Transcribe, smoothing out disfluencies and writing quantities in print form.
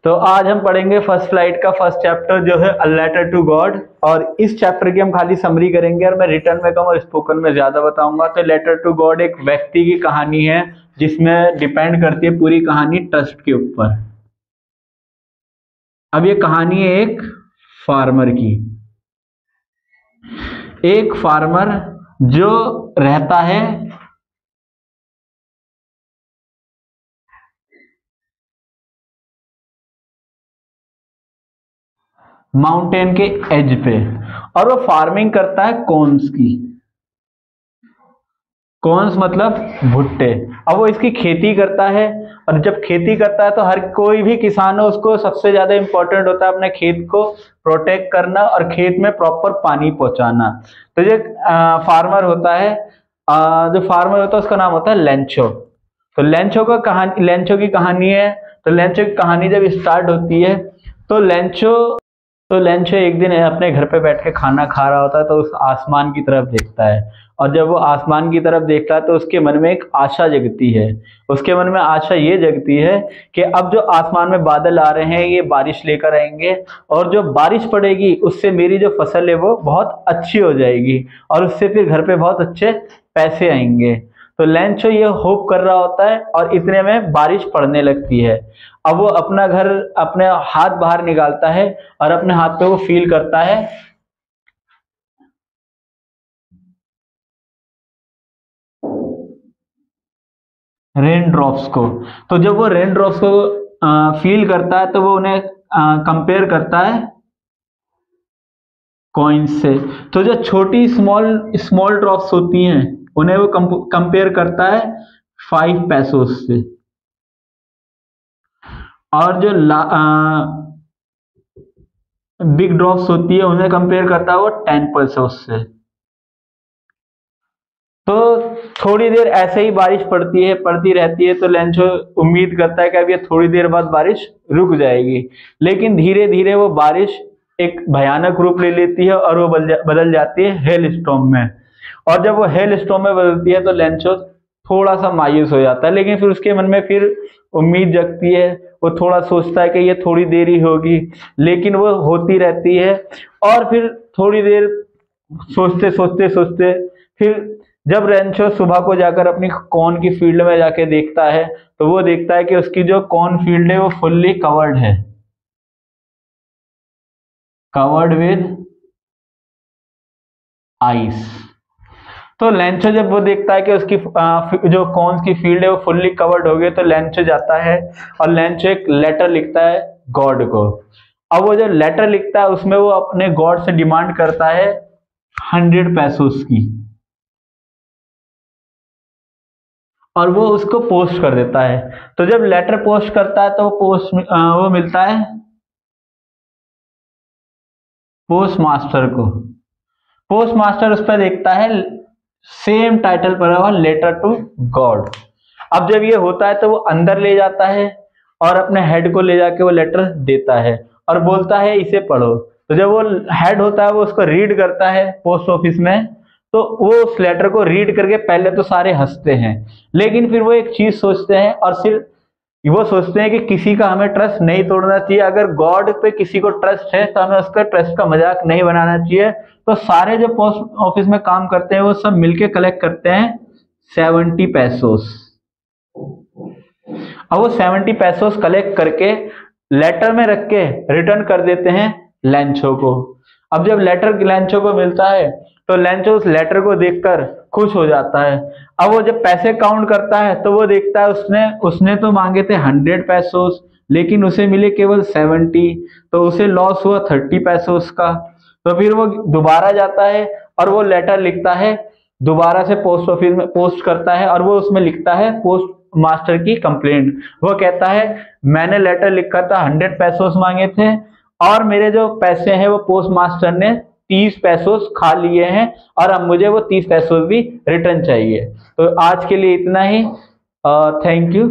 तो आज हम पढ़ेंगे फर्स्ट फ्लाइट का फर्स्ट चैप्टर जो है अ लेटर टू गॉड। और इस चैप्टर की हम खाली समरी करेंगे और मैं रिटर्न में कम और स्पोकन में ज्यादा बताऊंगा। तो लेटर टू गॉड एक व्यक्ति की कहानी है जिसमें डिपेंड करती है पूरी कहानी ट्रस्ट के ऊपर। अब ये कहानी है एक फार्मर की। एक फार्मर जो रहता है माउंटेन के एज पे और वो फार्मिंग करता है कॉर्न्स की। कॉर्न्स मतलब भुट्टे। अब वो इसकी खेती करता है और जब खेती करता है तो हर कोई भी किसान है उसको सबसे ज्यादा इंपॉर्टेंट होता है अपने खेत को प्रोटेक्ट करना और खेत में प्रॉपर पानी पहुंचाना। तो जो फार्मर होता है जो फार्मर होता है उसका नाम होता है लेंचो। तो लेंचो का कहानी, लेंचो की कहानी है। तो लेंचो की कहानी जब स्टार्ट होती है तो लेंचो एक दिन अपने घर पे बैठ के खाना खा रहा होता है तो उस आसमान की तरफ देखता है। और जब वो आसमान की तरफ देखता है तो उसके मन में एक आशा जगती है। उसके मन में आशा ये जगती है कि अब जो आसमान में बादल आ रहे हैं ये बारिश लेकर आएंगे और जो बारिश पड़ेगी उससे मेरी जो फसल है वो बहुत अच्छी हो जाएगी और उससे फिर घर पे बहुत अच्छे पैसे आएंगे। तो लेंचो ये होप कर रहा होता है और इतने में बारिश पड़ने लगती है। अब वो अपने हाथ बाहर निकालता है और अपने हाथ पे वो फील करता है रेन ड्रॉप्स को। तो जब वो रेन ड्रॉप्स को फील करता है तो वो उन्हें कंपेयर करता है कॉइन्स से। तो जो छोटी स्मॉल स्मॉल ड्रॉप्स होती हैं उन्हें वो कंपेयर करता है 5 पैसोस से। और जो बिग ड्रॉप्स होती है उन्हें कंपेयर करता है वो 10 पैसोस से। तो थोड़ी देर ऐसे ही बारिश पड़ती रहती है। तो लेंचो उम्मीद करता है कि अब ये थोड़ी देर बाद बारिश रुक जाएगी, लेकिन धीरे धीरे वो बारिश एक भयानक रूप ले लेती है और वो बदल जाती है हेल स्टॉर्म में। और जब वो हेल स्टॉर्म में बदलती है तो लेंचो थोड़ा सा मायूस हो जाता है, लेकिन फिर उसके मन में फिर उम्मीद जगती है। वो थोड़ा सोचता है कि ये थोड़ी देर ही होगी, लेकिन वो होती रहती है। और फिर थोड़ी देर सोचते सोचते सोचते फिर जब रेंचो सुबह को जाकर अपनी कॉर्न की फील्ड में जाके देखता है तो वो देखता है कि उसकी जो कॉर्न फील्ड है वो फुल्ली कवर्ड है, कवर्ड विद आइस। तो लेंचो जब वो देखता है कि उसकी जो कॉर्न की फील्ड है वो फुल्ली कवर्ड हो गई तो लेंचो जाता है और लेंचो एक लेटर लिखता है गॉड को। अब वो जो लेटर लिखता है उसमें वो अपने गॉड से डिमांड करता है 100 पैसोस की और वो उसको पोस्ट कर देता है। तो जब लेटर पोस्ट करता है तो वो मिलता है पोस्ट मास्टर को। पोस्ट मास्टर उस पर देखता है सेम टाइटल पर हुआ लेटर टू गॉड। अब जब ये होता है तो वो अंदर ले जाता है और अपने हेड को ले जाके वो लेटर देता है और बोलता है इसे पढ़ो। तो जब वो हेड होता है वो उसको रीड करता है पोस्ट ऑफिस में। तो वो उस लेटर को रीड करके पहले तो सारे हंसते हैं, लेकिन फिर वो एक चीज सोचते हैं और सिर्फ वो सोचते हैं कि किसी का हमें ट्रस्ट नहीं तोड़ना चाहिए। अगर गॉड पे किसी को ट्रस्ट है तो हमें उसका ट्रस्ट का मजाक नहीं बनाना चाहिए। तो सारे जो पोस्ट ऑफिस में काम करते हैं वो सब मिलके कलेक्ट करते हैं 70 पैसोस। अब वो 70 पैसोस कलेक्ट करके लेटर में रख के रिटर्न कर देते हैं लेंचो को। अब जब लेटर लेंचो को मिलता है तो लेंचो उस लेटर को देखकर खुश हो जाता है। अब वो जब पैसे काउंट करता है तो वो देखता है उसने तो मांगे थे 100 पैसोस, लेकिन उसे मिले केवल 70। तो उसे लॉस हुआ 30 पैसोस का। तो फिर वो दोबारा जाता है और वो लेटर लिखता है, दोबारा से पोस्ट ऑफिस में पोस्ट करता है और वो उसमें लिखता है पोस्ट मास्टर की कंप्लेंट। वो कहता है मैंने लेटर लिखा था 100 पैसोस मांगे थे और मेरे जो पैसे हैं वो पोस्ट मास्टर ने 30 पैसोस खा लिए हैं और अब मुझे वो 30 पैसोस भी रिटर्न चाहिए। तो आज के लिए इतना ही। Thank you.